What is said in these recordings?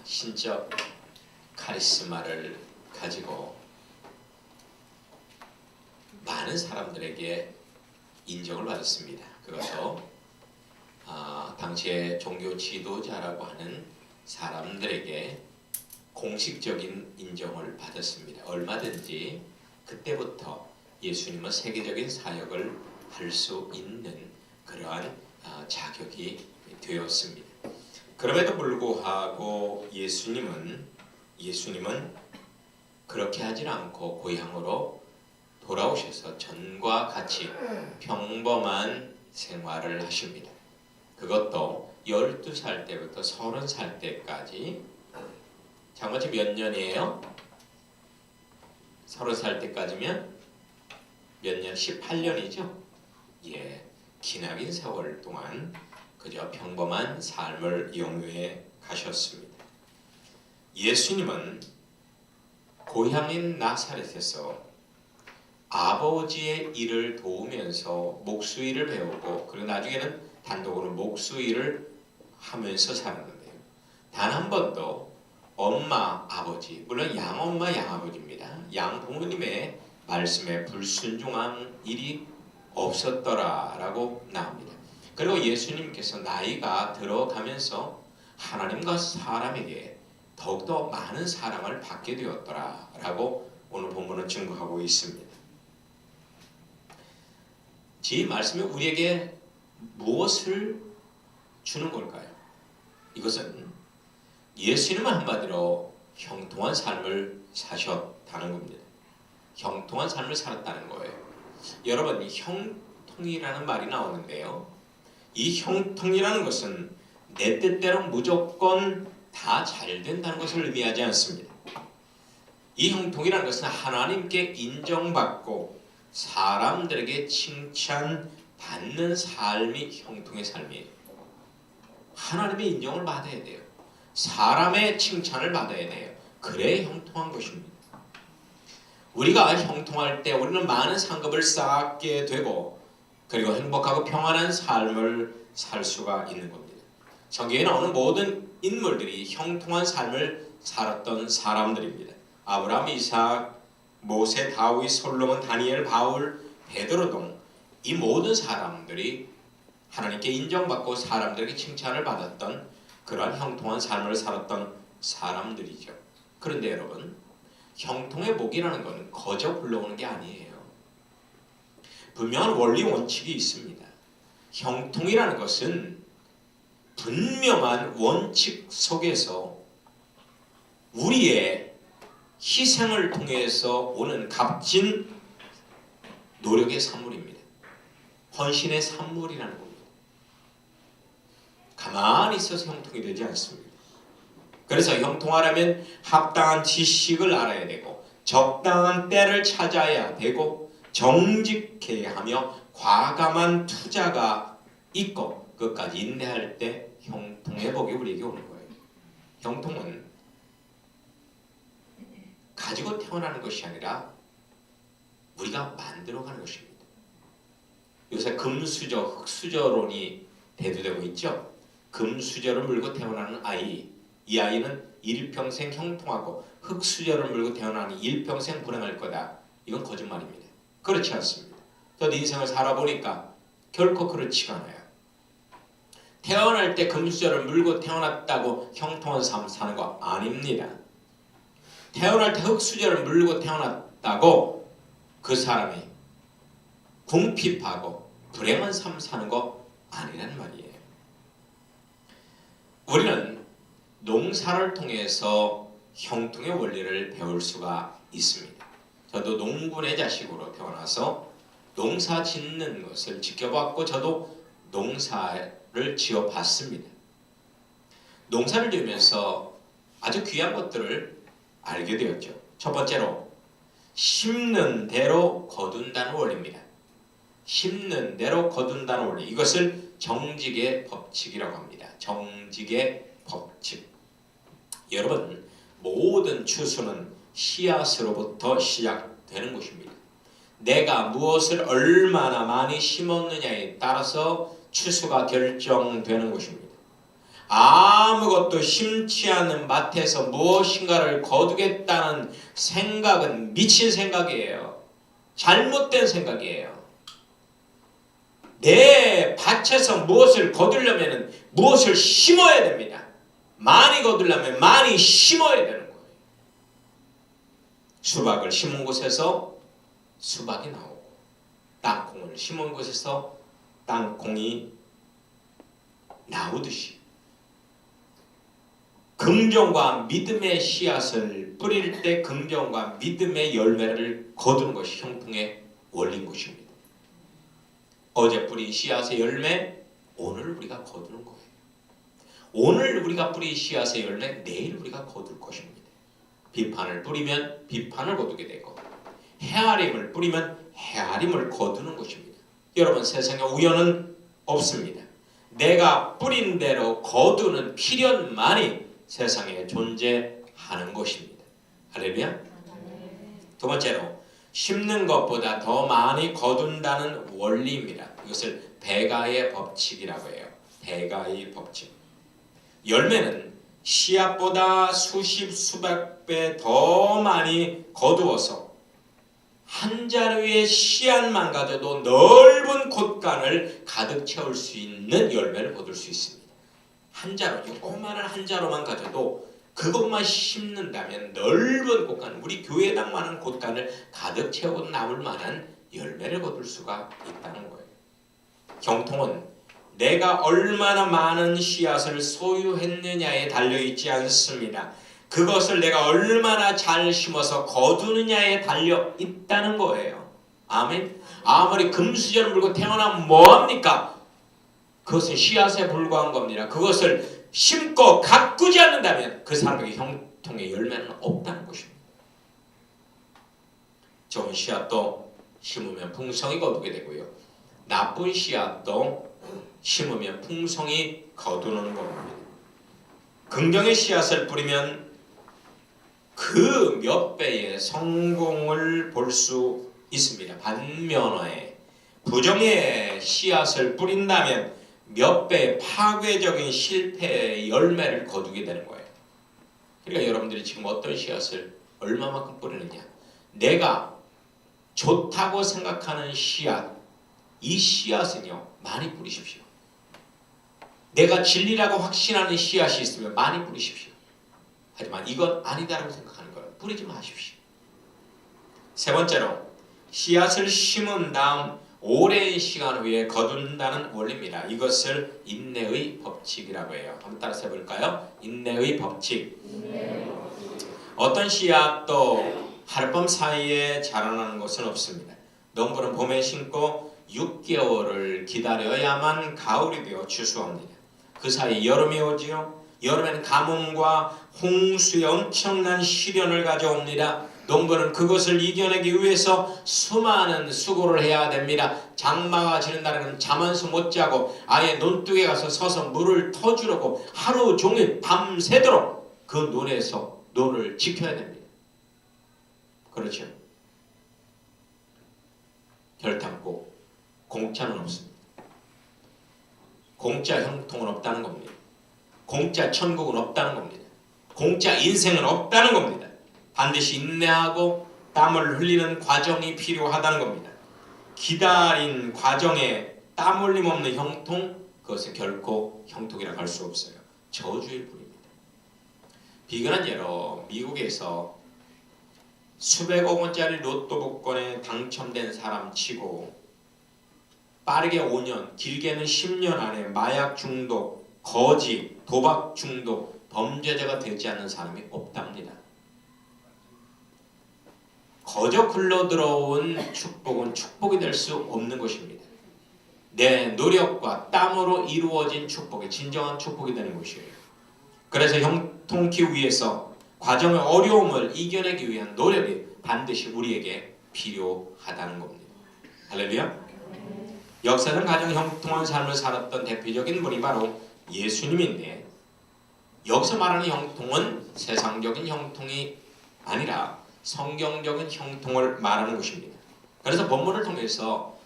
신적 카리스마를 가지고 많은 사람들에게 인정을 받았습니다. 그것도 당시의 종교 지도자라고 하는 사람들에게 공식적인 인정을 받았습니다. 얼마든지 그때부터 예수님은 세계적인 사역을 할 수 있는 그러한 자격이 되었습니다. 그럼에도 불구하고 예수님은 그렇게 하지 않고 고향으로 돌아오셔서 전과 같이 평범한 생활을 하십니다. 그것도 12살 때부터 30살 때까지. 장마치 몇 년이에요? 30살 때까지면 몇 년? 18년이죠? 예, 기나긴 세월 동안 그저 평범한 삶을 영위해 가셨습니다. 예수님은 고향인 나사렛에서 아버지의 일을 도우면서 목수일을 배우고 그리고 나중에는 단독으로 목수일을 하면서 살았는데요. 단 한 번도 엄마, 아버지, 물론 양엄마, 양아버지입니다. 양부모님의 말씀에 불순종한 일이 없었더라라고 나옵니다. 그리고 예수님께서 나이가 들어가면서 하나님과 사람에게 더욱더 많은 사랑을 받게 되었더라라고 오늘 본문은 증거하고 있습니다. 이 말씀이 우리에게 무엇을 주는 걸까요? 이것은 예수님은 한마디로 형통한 삶을 사셨다는 겁니다. 형통한 삶을 살았다는 거예요. 여러분, 형통이라는 말이 나오는데요. 이 형통이라는 것은 내 뜻대로 무조건 다 잘 된다는 것을 의미하지 않습니다. 이 형통이라는 것은 하나님께 인정받고 사람들에게 칭찬받는 삶이 형통의 삶이에요. 하나님의 인정을 받아야 돼요. 사람의 칭찬을 받아야 돼요. 그래야 형통한 것입니다. 우리가 형통할 때 우리는 많은 상급을 쌓게 되고 그리고 행복하고 평안한 삶을 살 수가 있는 겁니다. 성경에 나오는 모든 인물들이 형통한 삶을 살았던 사람들입니다. 아브라함, 이삭, 모세, 다윗, 솔로몬, 다니엘, 바울, 베드로 등 이 모든 사람들이 하나님께 인정받고 사람들에게 칭찬을 받았던 그러한 형통한 삶을 살았던 사람들이죠. 그런데 여러분, 형통의 복이라는 것은 거저 불러오는 게 아니에요. 분명한 원리 원칙이 있습니다. 형통이라는 것은 분명한 원칙 속에서 우리의 희생을 통해서 오는 값진 노력의 산물입니다. 헌신의 산물이라는 겁니다. 가만히 있어서 형통이 되지 않습니다. 그래서 형통하려면 합당한 지식을 알아야 되고 적당한 때를 찾아야 되고 정직해야 하며 과감한 투자가 있고 끝까지 인내할 때 형통의 복이 우리에게 오는 거예요. 형통은 가지고 태어나는 것이 아니라 우리가 만들어가는 것입니다. 요새 금수저, 흙수저론이 대두되고 있죠. 금수저를 물고 태어나는 아이, 이 아이는 일평생 형통하고 흙수저를 물고 태어나는 일평생 불행할 거다. 이건 거짓말입니다. 그렇지 않습니다. 저도 인생을 살아보니까 결코 그렇지가 않아요. 태어날 때 금수저를 물고 태어났다고 형통한 삶 사는 거 아닙니다. 태어날 때 흙수저를 물고 태어났다고 그 사람이 궁핍하고 불행한 삶 사는 거 아니란 말이에요. 우리는 농사를 통해서 형통의 원리를 배울 수가 있습니다. 저도 농군의 자식으로 태어나서 농사 짓는 것을 지켜봤고 저도 농사를 지어봤습니다. 농사를 지으면서 아주 귀한 것들을 알게 되었죠. 첫 번째로 심는 대로 거둔다는 원리입니다. 심는 대로 거둔다는 원리. 이것을 정직의 법칙이라고 합니다. 정직의 법칙. 여러분, 모든 추수는 씨앗으로부터 시작되는 것입니다. 내가 무엇을 얼마나 많이 심었느냐에 따라서 추수가 결정되는 것입니다. 아무것도 심지 않는 밭에서 무엇인가를 거두겠다는 생각은 미친 생각이에요. 잘못된 생각이에요. 내 밭에서 무엇을 거두려면 무엇을 심어야 됩니다. 많이 거두려면 많이 심어야 되는 거예요. 수박을 심은 곳에서 수박이 나오고, 땅콩을 심은 곳에서 땅콩이 나오듯이, 긍정과 믿음의 씨앗을 뿌릴 때 긍정과 믿음의 열매를 거두는 것이 형통의 원리인 것입니다. 어제 뿌린 씨앗의 열매, 오늘 우리가 거두는 거예요. 오늘 우리가 뿌린 씨앗의 열매, 내일 우리가 거둘 것입니다. 비판을 뿌리면 비판을 거두게 되고, 헤아림을 뿌리면 헤아림을 거두는 것입니다. 여러분, 세상에 우연은 없습니다. 내가 뿌린 대로 거두는 필연만이 세상에 존재하는 것입니다. 할렐루야. 두 번째로, 심는 것보다 더 많이 거둔다는 원리입니다. 이것을 배가의 법칙이라고 해요. 배가의 법칙. 열매는 씨앗보다 수십 수백 배 더 많이 거두어서 한 자루의 씨앗만 가져도 넓은 곳간을 가득 채울 수 있는 열매를 거둘 수 있습니다. 한 자루, 요만한 한 자루만 가져도 그것만 심는다면 넓은 곳간, 우리 교회당만한 곳간을 가득 채우고 남을 만한 열매를 거둘 수가 있다는 거예요. 형통은 내가 얼마나 많은 씨앗을 소유했느냐에 달려있지 않습니다. 그것을 내가 얼마나 잘 심어서 거두느냐에 달려있다는 거예요. 아멘. 아무리 금수저를 물고 태어나면 뭐합니까? 그것은 씨앗에 불과한 겁니다. 그것을 심고 가꾸지 않는다면 그 사람에게 형통의 열매는 없다는 것입니다. 좋은 씨앗도 심으면 풍성히 거두게 되고요. 나쁜 씨앗도 심으면 풍성히 거두는 겁니다. 긍정의 씨앗을 뿌리면 그 몇 배의 성공을 볼 수 있습니다. 반면에 부정의 씨앗을 뿌린다면 몇 배의 파괴적인 실패의 열매를 거두게 되는 거예요. 그러니까 여러분들이 지금 어떤 씨앗을 얼마만큼 뿌리느냐, 내가 좋다고 생각하는 씨앗, 이 씨앗은요 많이 뿌리십시오. 내가 진리라고 확신하는 씨앗이 있으면 많이 뿌리십시오. 하지만 이건 아니다라고 생각하는 걸 뿌리지 마십시오. 세 번째로, 씨앗을 심은 다음 오랜 시간 후에 거둔다는 원리입니다. 이것을 인내의 법칙이라고 해요. 한번 따라서 해볼까요? 인내의 법칙. 어떤 씨앗도 하룻밤 사이에 자라나는 것은 없습니다. 농부는 봄에 심고 6개월을 기다려야만 가을이 되어 추수합니다. 그 사이 여름이 오지요. 여름에는 가뭄과 홍수의 엄청난 시련을 가져옵니다. 농부는 그것을 이겨내기 위해서 수많은 수고를 해야 됩니다. 장마가 지는 날에는 잠 한숨 못 자고 아예 논둑에 가서 서서 물을 터주려고 하루 종일 밤새도록 그 논에서 논을 지켜야 됩니다. 그렇죠? 결탄고 공짜는 없습니다. 공짜 형통은 없다는 겁니다. 공짜 천국은 없다는 겁니다. 공짜 인생은 없다는 겁니다. 반드시 인내하고 땀을 흘리는 과정이 필요하다는 겁니다. 기다린 과정에 땀 흘림 없는 형통, 그것은 결코 형통이라고 할 수 없어요. 저주일 뿐입니다. 비근한 예로 미국에서 수백억 원짜리 로또 복권에 당첨된 사람 치고 빠르게 5년, 길게는 10년 안에 마약 중독, 거지, 도박 중독, 범죄자가 되지 않는 사람이 없답니다. 거저 굴러들어온 축복은 축복이 될 수 없는 것입니다. 내 노력과 땀으로 이루어진 축복이 진정한 축복이 되는 것이에요. 그래서 형통케 위해서 과정의 어려움을 이겨내기 위한 노력이 반드시 우리에게 필요하다는 겁니다. 할렐루야. 역사는 가장 형통한 삶을 살았던 대표적인 분이 바로 예수님인데, 여기서 말하는 형통은 세상적인 형통이 아니라 성경적인 형통을 말하는 것입니다. 그래서 본문을 통해서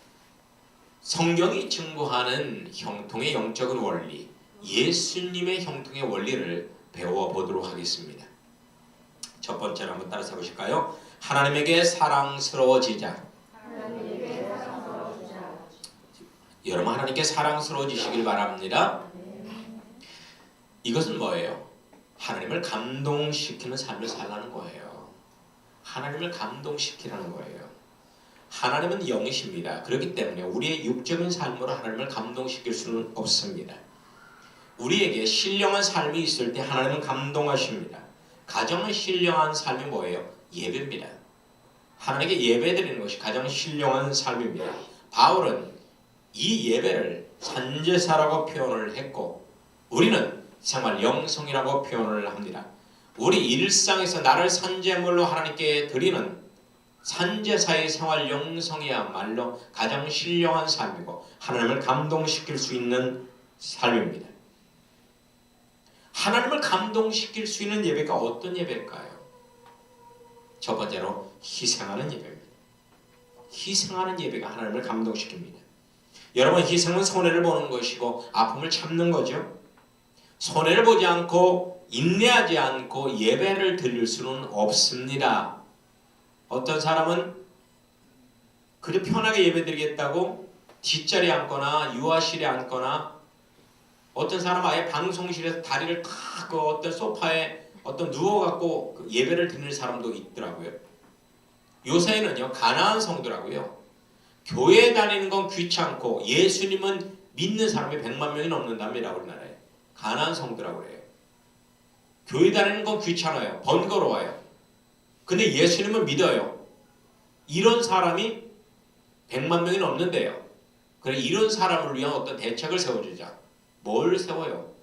성경이 증거하는 형통의 영적인 원리, 예수님의 형통의 원리를 배워보도록 하겠습니다. 첫 번째로 한번 따라서 보실까요? 하나님에게 사랑스러워지자. 여러분, 하나님께 사랑스러워지시길 바랍니다. 이것은 뭐예요? 하나님을 감동시키는 삶을 살라는 거예요. 하나님을 감동시키라는 거예요. 하나님은 영이십니다. 그렇기 때문에 우리의 육적인 삶으로 하나님을 감동시킬 수는 없습니다. 우리에게 신령한 삶이 있을 때 하나님은 감동하십니다. 가장 신령한 삶이 뭐예요? 예배입니다. 하나님께 예배드리는 것이 가장 신령한 삶입니다. 바울은 이 예배를 산제사라고 표현을 했고 우리는 생활 영성이라고 표현을 합니다. 우리 일상에서 나를 산제물로 하나님께 드리는 산제사의 생활 영성이야말로 가장 신령한 삶이고 하나님을 감동시킬 수 있는 삶입니다. 하나님을 감동시킬 수 있는 예배가 어떤 예배일까요? 첫 번째로 희생하는 예배입니다. 희생하는 예배가 하나님을 감동시킵니다. 여러분, 희생은 손해를 보는 것이고 아픔을 참는 거죠. 손해를 보지 않고 인내하지 않고 예배를 드릴 수는 없습니다. 어떤 사람은 그저 편하게 예배드리겠다고 뒷자리에 앉거나 유아실에 앉거나 어떤 사람은 아예 방송실에서 다리를 탁 그 어떤 소파에 누워갖고 예배를 드리는 사람도 있더라고요. 요새는요, 가난한 성도라고요. 교회 다니는 건 귀찮고 예수님은 믿는 사람이 100만 명이 넘는답니다. 우리나라에. 가난한 성도라고 그래요. 교회 다니는 건 귀찮아요. 번거로워요. 근데 예수님은 믿어요. 이런 사람이 100만 명이 넘는데요. 그래, 이런 사람을 위한 어떤 대책을 세워주자. 뭘 세워요?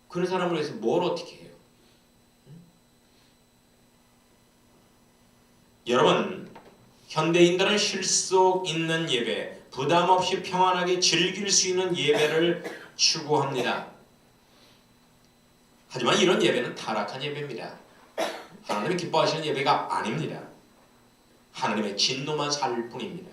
그런 사람을 위해서 뭘 어떻게 해요? 여러분, 현대인들은 실속 있는 예배, 부담 없이 평안하게 즐길 수 있는 예배를 추구합니다. 하지만 이런 예배는 타락한 예배입니다. 하나님이 기뻐하시는 예배가 아닙니다. 하나님의 진노만 살 뿐입니다.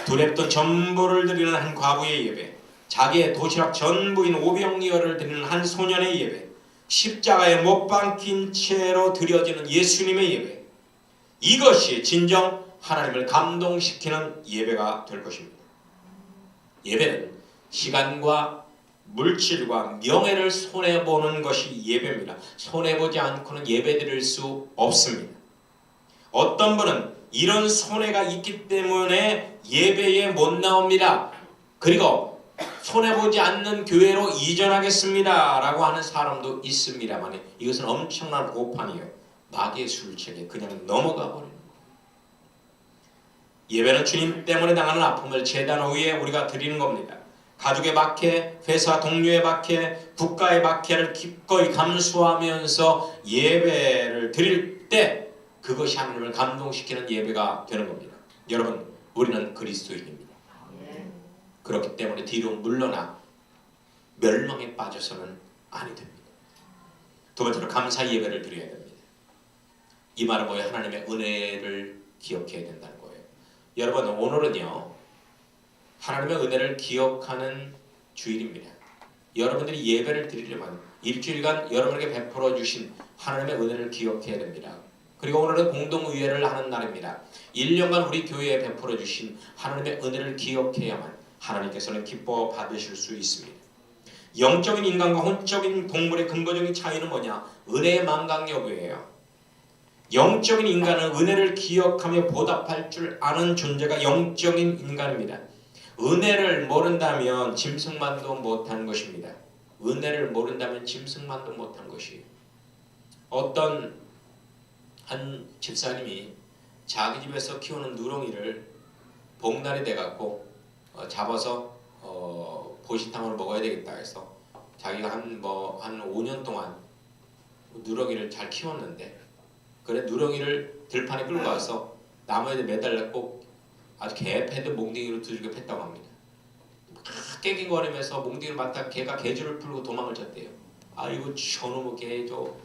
두렵던 전부를 드리는 한 과부의 예배, 자기의 도시락 전부인 오병이어를 드리는 한 소년의 예배, 십자가에 못 박힌 채로 드려지는 예수님의 예배, 이것이 진정 하나님을 감동시키는 예배가 될 것입니다. 예배는 시간과 물질과 명예를 손해보는 것이 예배입니다. 손해보지 않고는 예배드릴 수 없습니다. 어떤 분은 이런 손해가 있기 때문에 예배에 못 나옵니다. 그리고 손해보지 않는 교회로 이전하겠습니다 라고 하는 사람도 있습니다만 이것은 엄청난 오판이에요. 마귀의 술책에 그냥 넘어가 버리는 거예요. 예배는 주님 때문에 당하는 아픔을 제단 위에 우리가 드리는 겁니다. 가족의 박해, 회사 동료의 박해, 국가의 박해를 기꺼이 감수하면서 예배를 드릴 때 그것이 하나님을 감동시키는 예배가 되는 겁니다. 여러분, 우리는 그리스도인입니다. 그렇기 때문에 뒤로 물러나 멸망에 빠져서는 아니 됩니다. 두 번째로 감사 예배를 드려야 됩니다. 이 말은 뭐예요? 하나님의 은혜를 기억해야 된다는 거예요. 여러분, 오늘은요 하나님의 은혜를 기억하는 주일입니다. 여러분들이 예배를 드리려면 일주일간 여러분에게 베풀어 주신 하나님의 은혜를 기억해야 됩니다. 그리고 오늘은 공동의회를 하는 날입니다. 1년간 우리 교회에 베풀어 주신 하나님의 은혜를 기억해야만 하나님께서는 기뻐 받으실 수 있습니다. 영적인 인간과 혼적인 동물의 근본적인 차이는 뭐냐? 은혜의 망각 여부예요. 영적인 인간은 은혜를 기억하며 보답할 줄 아는 존재가 영적인 인간입니다. 은혜를 모른다면 짐승만도 못한 것입니다. 은혜를 모른다면 짐승만도 못한 것이에요. 어떤 한 집사님이 자기 집에서 키우는 누렁이를 복날이 돼갖고 잡아서 보시탕을 먹어야 되겠다 해서 자기가 한 5년 동안 누렁이를 잘 키웠는데 그래 누렁이를 들판에 끌고 와서 나무에 매달렸고 아주 개패드 몽둥이로 두들겨 팼다고 합니다. 막 깨갱거리면서 몽둥이를 맞다 개가 개줄을 풀고 도망을 쳤대요. 아이고 저놈의 개 저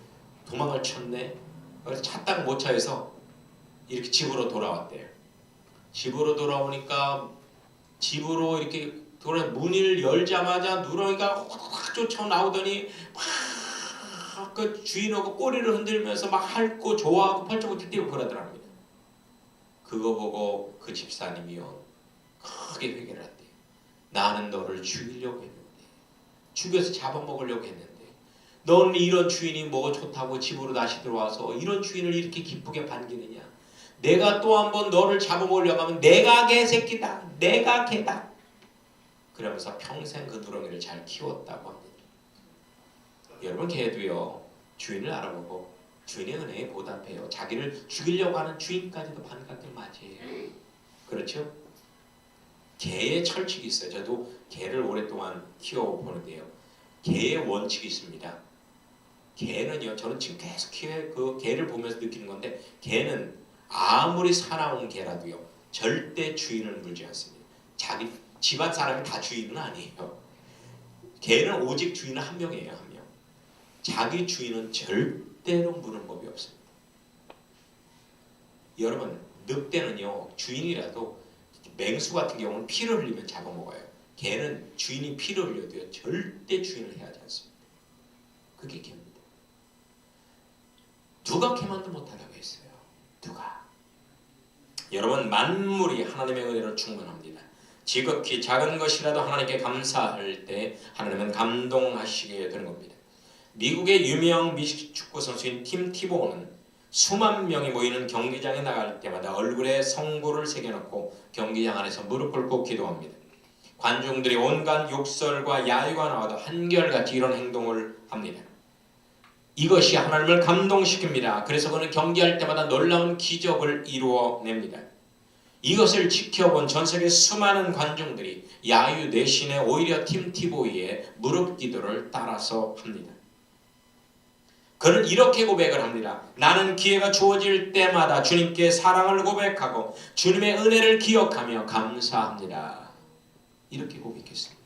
도망을 쳤네. 그래서 찾다가 못 찾아서 이렇게 집으로 돌아왔대요. 집으로 돌아오니까 집으로 이렇게 그러나 문을 열자마자 누렁이가 확 쫓아 나오더니 막 그 주인하고 꼬리를 흔들면서 막 핥고 좋아하고 펄쩍펄쩍 뛰고 그러더랍니다. 그거 보고 그 집사님이요 크게 회개를 한대요. 나는 너를 죽이려고 했는데, 죽여서 잡아먹으려고 했는데, 너는 이런 주인이 뭐 좋다고 집으로 다시 들어와서 이런 주인을 이렇게 기쁘게 반기느냐. 내가 또 한 번 너를 잡아먹으려고 하면 내가 개새끼다, 내가 개다. 그러면서 평생 그 누렁이를 잘 키웠다고 합니다. 여러분, 개도요 주인을 알아보고 주인의 은혜에 보답해요. 자기를 죽이려고 하는 주인까지도 반갑게 맞이해요. 그렇죠? 개의 철칙이 있어요. 저도 개를 오랫동안 키워보는데요, 개의 원칙이 있습니다. 개는요, 저는 지금 계속 그 개를 보면서 느끼는 건데, 개는 아무리 사나운 개라도요 절대 주인을 물지 않습니다. 자기 집안 사람이 다 주인은 아니에요. 개는 오직 주인은 한 명이에요. 한 명. 자기 주인은 절대로 무는 법이 없습니다. 여러분, 늑대는요 주인이라도 맹수 같은 경우는 피를 흘리면 잡아먹어요. 개는 주인이 피를 흘려도요 절대 주인을 해하지 않습니다. 그게 개입니다. 누가 개만도 못하다고 했어요? 누가? 여러분, 만물이 하나님의 은혜로 충만합니다. 지극히 작은 것이라도 하나님께 감사할 때 하나님은 감동하시게 되는 겁니다. 미국의 유명 미식축구 선수인 팀 티보는 수만 명이 모이는 경기장에 나갈 때마다 얼굴에 성구를 새겨놓고 경기장 안에서 무릎 꿇고 기도합니다. 관중들이 온갖 욕설과 야유가 나와도 한결같이 이런 행동을 합니다. 이것이 하나님을 감동시킵니다. 그래서 그는 경기할 때마다 놀라운 기적을 이루어냅니다. 이것을 지켜본 전세계 수많은 관중들이 야유 대신에 오히려 팀 티보이의 무릎 기도를 따라서 합니다. 그는 이렇게 고백을 합니다. 나는 기회가 주어질 때마다 주님께 사랑을 고백하고 주님의 은혜를 기억하며 감사합니다. 이렇게 고백했습니다.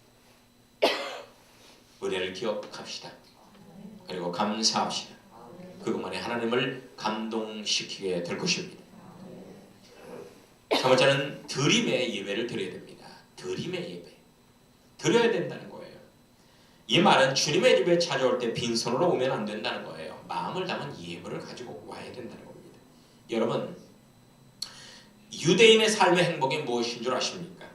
은혜를 기억합시다. 그리고 감사합시다. 그것만이 하나님을 감동시키게 될 것입니다. 첫 번째는 드림의 예배를 드려야 됩니다. 드림의 예배. 드려야 된다는 거예요. 이 말은 주님의 집에 찾아올 때 빈손으로 오면 안 된다는 거예요. 마음을 담은 예물을 가지고 와야 된다는 겁니다. 여러분, 유대인의 삶의 행복이 무엇인 줄 아십니까?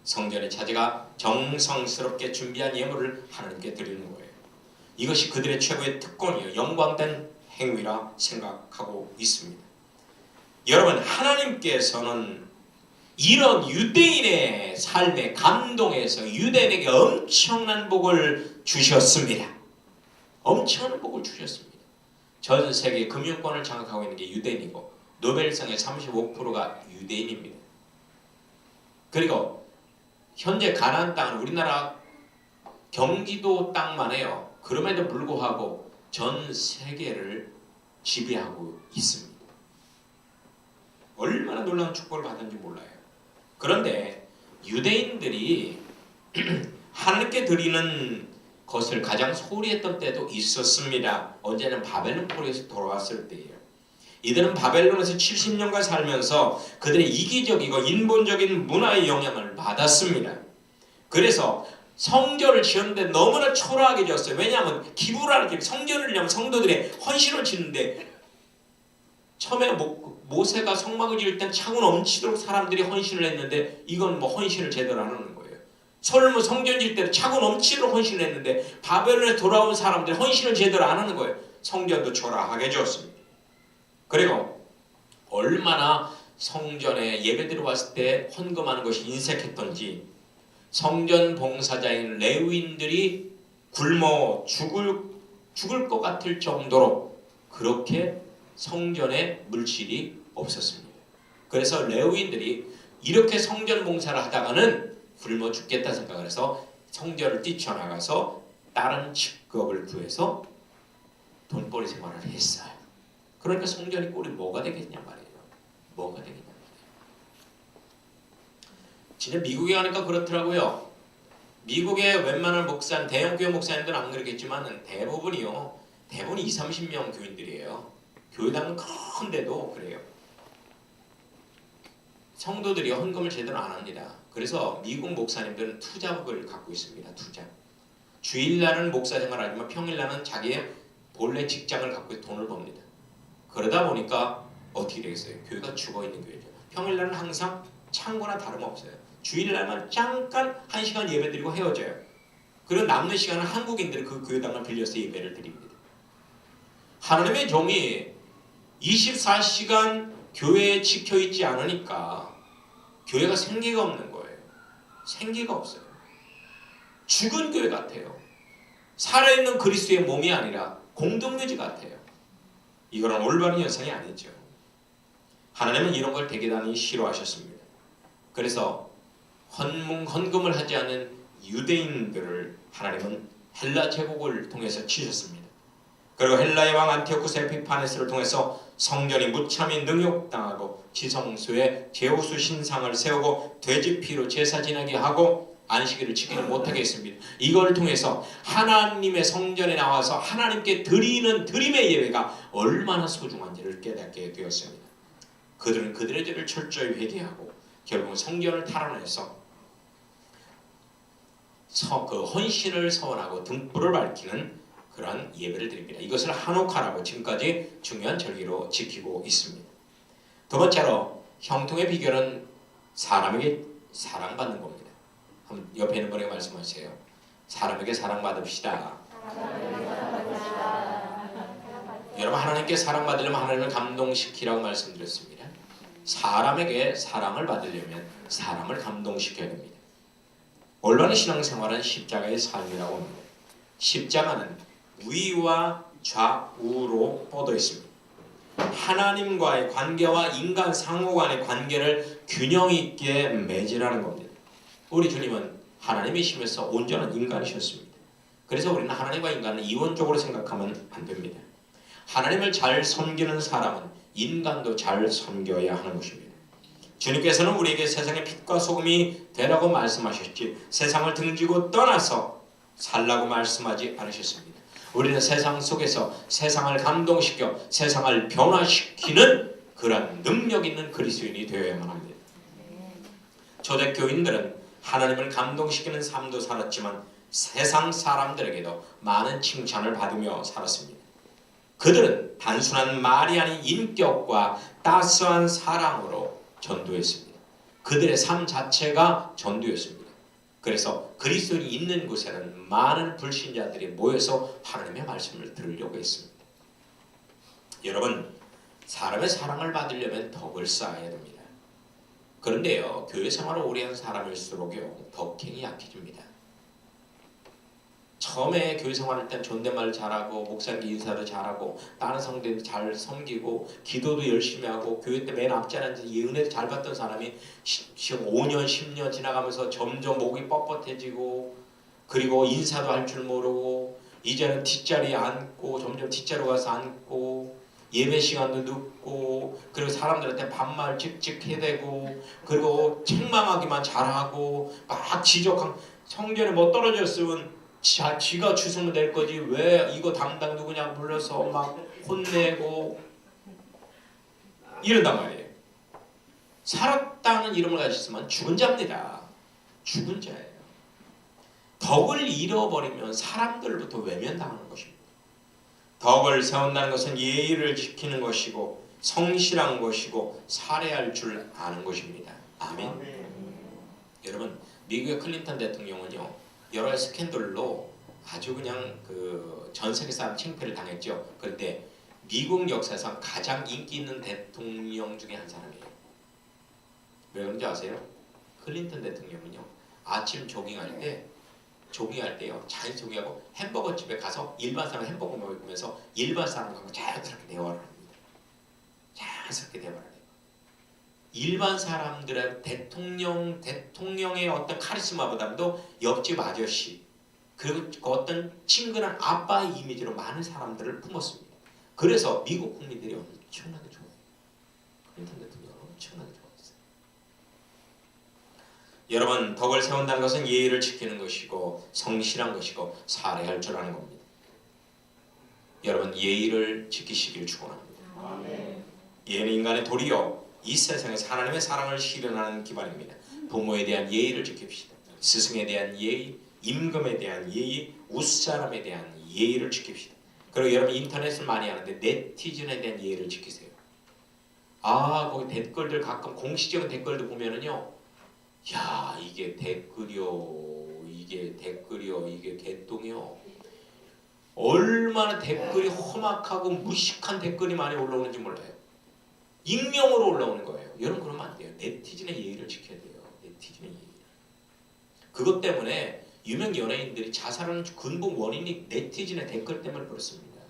성전에 찾아가 정성스럽게 준비한 예물을 하나님께 드리는 거예요. 이것이 그들의 최고의 특권이요, 영광된 행위라 생각하고 있습니다. 여러분, 하나님께서는 이런 유대인의 삶에 감동해서 유대인에게 엄청난 복을 주셨습니다. 엄청난 복을 주셨습니다. 전 세계 금융권을 장악하고 있는 게 유대인이고 노벨상의 35%가 유대인입니다. 그리고 현재 가나안 땅은 우리나라 경기도 땅만 해요. 그럼에도 불구하고 전 세계를 지배하고 있습니다. 얼마나 놀라운 축복을 받은지 몰라요. 그런데 유대인들이 하나님께 드리는 것을 가장 소홀히 했던 때도 있었습니다. 언제는 바벨론 포로에서 돌아왔을 때예요. 이들은 바벨론에서 70년간 살면서 그들의 이기적이고 인본적인 문화의 영향을 받았습니다. 그래서 성전을 지었는데 너무나 초라하게 지었어요. 왜냐하면 기부라는 게, 성전을 위하면 성도들의 헌신을 짓는데, 처음에 모세가 성막을 지을 땐 차고 넘치도록 사람들이 헌신을 했는데 이건 뭐 헌신을 제대로 안 하는 거예요. 솔로몬 성전 지을 때도 차고 넘치도록 헌신을 했는데 바벨론에 돌아온 사람들이 헌신을 제대로 안 하는 거예요. 성전도 초라하게 지었습니다. 그리고 얼마나 성전에 예배 들어왔을 때 헌금하는 것이 인색했던지 성전 봉사자인 레위인들이 굶어 죽을 것 같을 정도로 그렇게 성전에 물질이 없었습니다. 그래서 레위인들이 이렇게 성전 봉사를 하다가는 굶어 죽겠다 생각을 해서 성전을 뛰쳐나가서 다른 직업을 구해서 돈벌이 생활을 했어요. 그러니까 성전이 꼴이 뭐가 되겠냐 말이에요. 뭐가 되겠냐 말이에요. 진짜 미국에 가니까 그렇더라고요. 미국의 웬만한 목사님, 대형교회 목사님들은 안 그러겠지만 대부분이 20-30명 교인들이에요. 교회당은 큰데도 그래요. 성도들이 헌금을 제대로 안 합니다. 그래서 미국 목사님들은 투잡을 갖고 있습니다. 투잡. 주일날은 목사 생활하지만 평일날은 자기의 본래 직장을 갖고 돈을 법니다. 그러다 보니까 어떻게 되겠어요? 교회가 죽어있는 교회죠. 평일날은 항상 창고나 다름없어요. 주일날만 잠깐 1시간 예배드리고 헤어져요. 그리고 남는 시간은 한국인들이 그 교회당을 빌려서 예배를 드립니다. 하나님의 종이 24시간 교회에 지켜있지 않으니까 교회가 생기가 없는 거예요. 생기가 없어요. 죽은 교회 같아요. 살아있는 그리스도의 몸이 아니라 공동묘지 같아요. 이거는 올바른 현상이 아니죠. 하나님은 이런 걸 대단히 싫어하셨습니다. 그래서 헌금을 하지 않은 유대인들을 하나님은 헬라 제국을 통해서 치셨습니다. 그리고 헬라의 왕 안티오쿠스 에피파네스를 통해서 성전이 무참히 능욕당하고 지성소에 제우스 신상을 세우고 돼지 피로 제사 지내게 하고 안식일을 지키지 못하게 했습니다. 이걸 통해서 하나님의 성전에 나와서 하나님께 드리는 드림의 예배가 얼마나 소중한지를 깨닫게 되었습니다. 그들은 그들의 죄를 철저히 회개하고 결국은 성전을 탈환해서 그 헌신을 서원하고 등불을 밝히는 그러한 예배를 드립니다. 이것을 한옥하라고 지금까지 중요한 절기로 지키고 있습니다. 두 번째로 형통의 비결은 사람에게 사랑받는 겁니다. 한번 옆에 있는 분에게 말씀하세요. 사람에게 사랑받읍시다. 여러분, 하나님께 사랑받으려면 하나님을 감동시키라고 말씀드렸습니다. 사람에게 사랑을 받으려면 사람을 감동시켜야 됩니다. 올바른 신앙생활은 십자가의 삶이라고 합니다. 십자가는 위와 좌우로 뻗어 있습니다. 하나님과의 관계와 인간 상호 간의 관계를 균형 있게 맺으라는 겁니다. 우리 주님은 하나님이시면서 온전한 인간이셨습니다. 그래서 우리는 하나님과 인간을 이원적으로 생각하면 안 됩니다. 하나님을 잘 섬기는 사람은 인간도 잘 섬겨야 하는 것입니다. 주님께서는 우리에게 세상의 빛과 소금이 되라고 말씀하셨지 세상을 등지고 떠나서 살라고 말씀하지 않으셨습니다. 우리는 세상 속에서 세상을 감동시켜 세상을 변화시키는 그런 능력 있는 그리스도인이 되어야만 합니다. 초대교인들은 하나님을 감동시키는 삶도 살았지만 세상 사람들에게도 많은 칭찬을 받으며 살았습니다. 그들은 단순한 말이 아닌 인격과 따스한 사랑으로 전도했습니다. 그들의 삶 자체가 전도였습니다. 그래서 그리스도인이 있는 곳에는 많은 불신자들이 모여서 하나님의 말씀을 들으려고 했습니다. 여러분, 사람의 사랑을 받으려면 덕을 쌓아야 됩니다. 그런데요, 교회 생활을 오래 한 사람일수록요, 덕행이 약해집니다. 처음에 교회 생활할 땐 존댓말 잘하고 목사님 인사도 잘하고 다른 성도들 잘 섬기고 기도도 열심히 하고 교회 때 맨 앞자리에 앉아서 은혜도 잘 받던 사람이 5년 10년 지나가면서 점점 목이 뻣뻣해지고 그리고 인사도 할 줄 모르고 이제는 뒷자리에 앉고 점점 뒷자리로 가서 앉고 예배 시간도 늦고 그리고 사람들한테 반말 찍찍해대고 그리고 책망하기만 잘하고 막 지적한 성전에 뭐 떨어졌으면 지가 주승을 낼 거지 왜 이거 담당 누구냐 불러서 막 혼내고 이런단 말이에요. 살았다는 이름을 가졌으면 죽은 자입니다. 죽은 자예요. 덕을 잃어버리면 사람들부터 외면당하는 것입니다. 덕을 세운다는 것은 예의를 지키는 것이고 성실한 것이고 살해할 줄 아는 것입니다. 아멘. 여러분, 미국의 클린턴 대통령은요 여러 스캔들로 아주 그냥 전 세계 사람 창피를 당했죠. 그런데 미국 역사상 가장 인기 있는 대통령 중에 한 사람이에요. 왜 그런지 아세요? 클린턴 대통령은요 아침 조깅할 때요 자기 조깅하고 햄버거 집에 가서 일반 사람 햄버거 먹으면서 일반 사람하고 자연스럽게 대화를 합니다. 자연스럽게 대화를 해요. 일반 사람들의 대통령의 어떤 카리스마보다도 옆집 아저씨 그리고 그 어떤 친근한 아빠의 이미지로 많은 사람들을 품었습니다. 그래서 미국 국민들이 엄청나게 좋아해요. 클린턴 대통령은 엄청나게 좋아했어요. 여러분, 덕을 세운다는 것은 예의를 지키는 것이고 성실한 것이고 살해할 줄 아는 겁니다. 여러분, 예의를 지키시길 축원합니다. 예는 인간의 도리요 이 세상에서 하나님의 사랑을 실현하는 기반입니다. 부모에 대한 예의를 지킵시다. 스승에 대한 예의, 임금에 대한 예의, 윗사람에 대한 예의를 지킵시다. 그리고 여러분 인터넷을 많이 하는데 네티즌에 대한 예의를 지키세요. 거기 댓글들 가끔 공식적인 댓글도 보면은요, 야 이게 댓글이요, 이게 개똥이요. 얼마나 댓글이 험악하고 무식한 댓글이 많이 올라오는지 몰라요. 익명으로 올라오는 거예요. 여러분 그러면 안 돼요. 네티즌의 예의를 지켜야 돼요. 네티즌의 예의. 그것 때문에 유명 연예인들이 자살하는 근본 원인이 네티즌의 댓글 때문에 그렇습니다.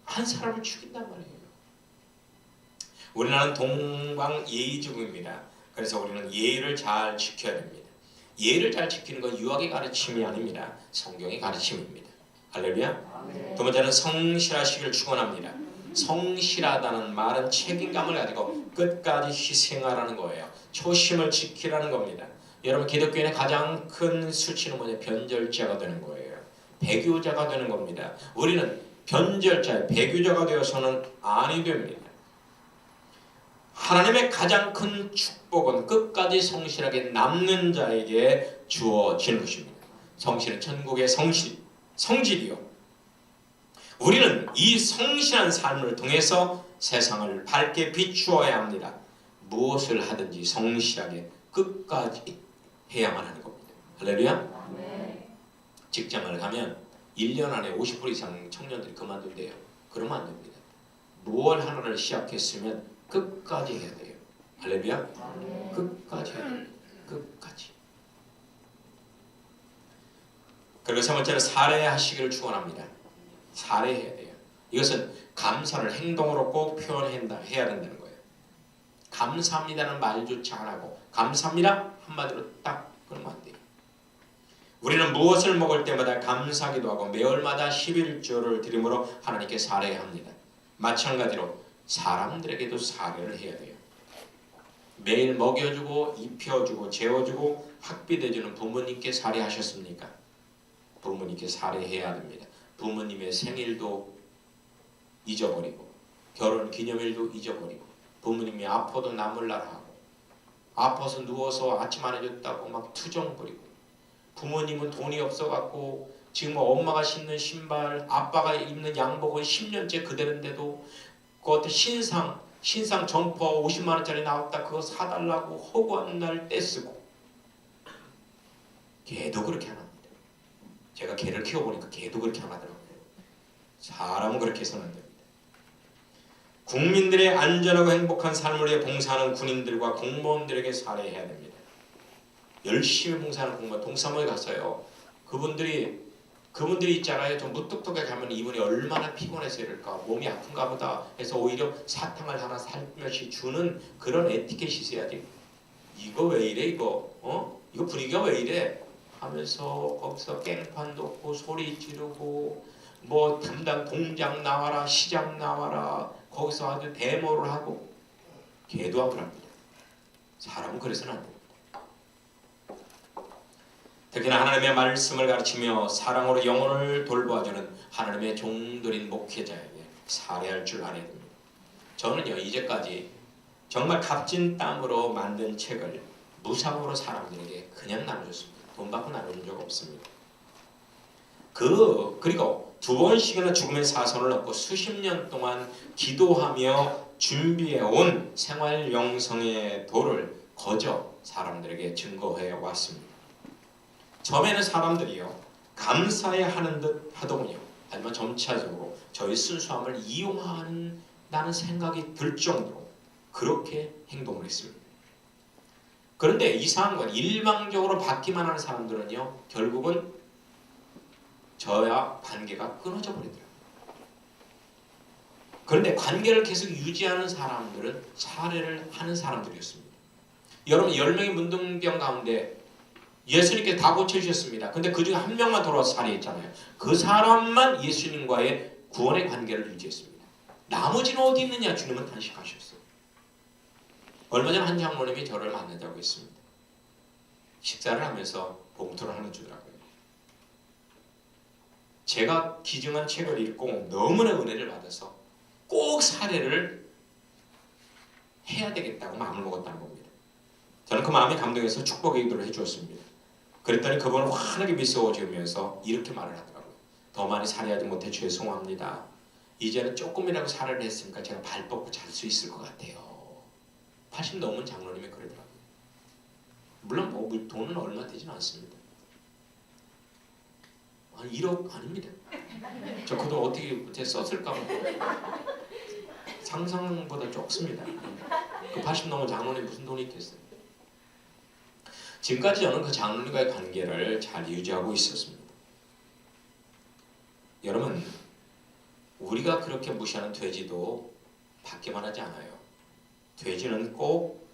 한 사람을 죽인단 말이에요. 우리나라는 동방 예의주국입니다. 그래서 우리는 예의를 잘 지켜야 됩니다. 예의를 잘 지키는 건 유학의 가르침이 아닙니다. 성경의 가르침입니다. 할렐루야. 두 번째는 성실하시기를 축원합니다. 성실하다는 말은 책임감을 가지고 끝까지 희생하라는 거예요. 초심을 지키라는 겁니다. 여러분 기독교인의 가장 큰 수치는 뭐냐? 변절자가 되는 거예요. 배교자가 되는 겁니다. 우리는 변절자, 배교자가 되어서는 아니 됩니다. 하나님의 가장 큰 축복은 끝까지 성실하게 남는 자에게 주어지는 것입니다. 성실은 천국의 성질이요. 우리는 이 성실한 삶을 통해서 세상을 밝게 비추어야 합니다. 무엇을 하든지 성실하게 끝까지 해야만 하는 겁니다. 할렐루야. 직장을 가면 1년 안에 50% 이상 청년들이 그만둔대요. 그러면 안 됩니다. 무엇 하나를 시작했으면 끝까지 해야 돼요. 할렐루야. 끝까지 해야 됩니다. 끝까지. 그리고 세 번째는 살해하시기를 축원합니다. 살해해야 돼요. 이것은 감사를 행동으로 꼭 표현해야 된다는 거예요. 감사합니다는 말조차 안 하고 감사합니다 한마디로 딱 그러면 안 돼요. 우리는 무엇을 먹을 때마다 감사하기도 하고 매월마다 11조를 드림으로 하나님께 살해야 합니다. 마찬가지로 사람들에게도 살해를 해야 돼요. 매일 먹여주고 입혀주고 재워주고 학비대주는 부모님께 살해하셨습니까? 부모님께 살해해야 됩니다. 부모님의 생일도 잊어버리고 결혼기념일도 잊어버리고 부모님이 아파도 나물나라 하고 아파서 누워서 아침 안 해줬다고 막 투정 부리고 부모님은 돈이 없어갖고 지금 엄마가 신는 신발 아빠가 입는 양복은 10년째 그대로인데도 그것도 신상 점퍼 50만원짜리 나왔다 그거 사달라고 허구한 날 떼쓰고 걔도 그렇게 안 합니다. 제가 개를 키워보니까 개도 그렇게 안 하더라고요. 사람은 그렇게 해서는 안 됩니다. 국민들의 안전하고 행복한 삶을 위해 봉사하는 군인들과 공무원들에게 살해해야 됩니다. 열심히 봉사하는 공무원 동사무소에 갔어요. 그분들이 있잖아요. 좀 무뚝뚝하게 가면 이분이 얼마나 피곤해서 이럴까 몸이 아픈가 보다 해서 오히려 사탕을 하나 살며시 주는 그런 에티켓이 있어야지. 이거 왜 이래 이거 이거 분위기가 왜 이래 하면서 거기서 깽판 돋고 소리 지르고 뭐 담당 공장 나와라 시장 나와라 거기서 아주 데모를 하고 개도합을 합니다. 사람은 그래서는 안 됩니다. 특히나 하나님의 말씀을 가르치며 사랑으로 영혼을 돌보아주는 하나님의 종들인 목회자에게 살해할 줄 알아야 됩니다. 저는요 이제까지 정말 값진 땀으로 만든 책을 무상으로 사람들에게 그냥 나눠줬습니다. 돈 받고 나눠준 적 없습니다. 그리고 2번씩이나 죽음의 사선을 얻고 수십 년 동안 기도하며 준비해온 생활 영성의 도를 거저 사람들에게 증거해 왔습니다. 처음에는 사람들이요 감사해야 하는 듯 하더군요. 하지만 점차적으로 저희 순수함을 이용한다는 생각이 들 정도로 그렇게 행동을 했습니다. 그런데 이상한 건 일방적으로 받기만 하는 사람들은요 결국은 저와 관계가 끊어져 버리더라고요. 그런데 관계를 계속 유지하는 사람들은 살해를 하는 사람들이었습니다. 여러분 10명의 문둥병 가운데 예수님께 다 고쳐주셨습니다. 근데 그 중에 한 명만 돌아와서 살해했잖아요. 그 사람만 예수님과의 구원의 관계를 유지했습니다. 나머지는 어디 있느냐 주님은 단식하셨어요. 얼마 전 한 장로님이 저를 만나자고 했습니다. 식사를 하면서 봉투를 하나 주더라고요. 제가 기증한 책을 읽고 너무나 은혜를 받아서 꼭 살해를 해야 되겠다고 마음을 먹었다는 겁니다. 저는 그 마음에 감동해서 축복의 기도를 해주었습니다. 그랬더니 그분은 환하게 미소 지으면서 이렇게 말을 하더라고요. 더 많이 살해하지 못해 죄송합니다. 이제는 조금이라도 살해를 했으니까 제가 발 뻗고 잘 수 있을 것 같아요. 80 넘은 장로님이 그러더라고요. 물론 뭐 돈은 얼마 되지는 않습니다. 한 1억 아닙니다. 저 그 돈 어떻게 썼을까 상상보다 적습니다. 그 80 넘은 장로님 무슨 돈이 있겠어요. 지금까지 저는 그 장로님과의 관계를 잘 유지하고 있었습니다. 여러분, 우리가 그렇게 무시하는 돼지도 받기만 하지 않아요. 돼지는 꼭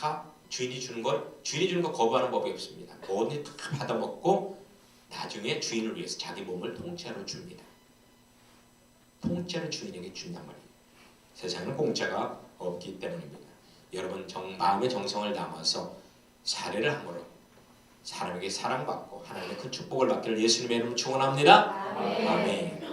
다 주인이 주는 거 거부하는 법이 없습니다. 뭐든지 다 받아먹고 나중에 주인을 위해서 자기 몸을 통째로 줍니다. 통째로 주인에게 준단 말이에요. 세상에는 공짜가 없기 때문입니다. 여러분 마음의 정성을 담아서 사례를 함으로 사람에게 사랑받고 하나님의 큰 축복을 받기를 예수님의 이름으로 축원합니다. 아멘.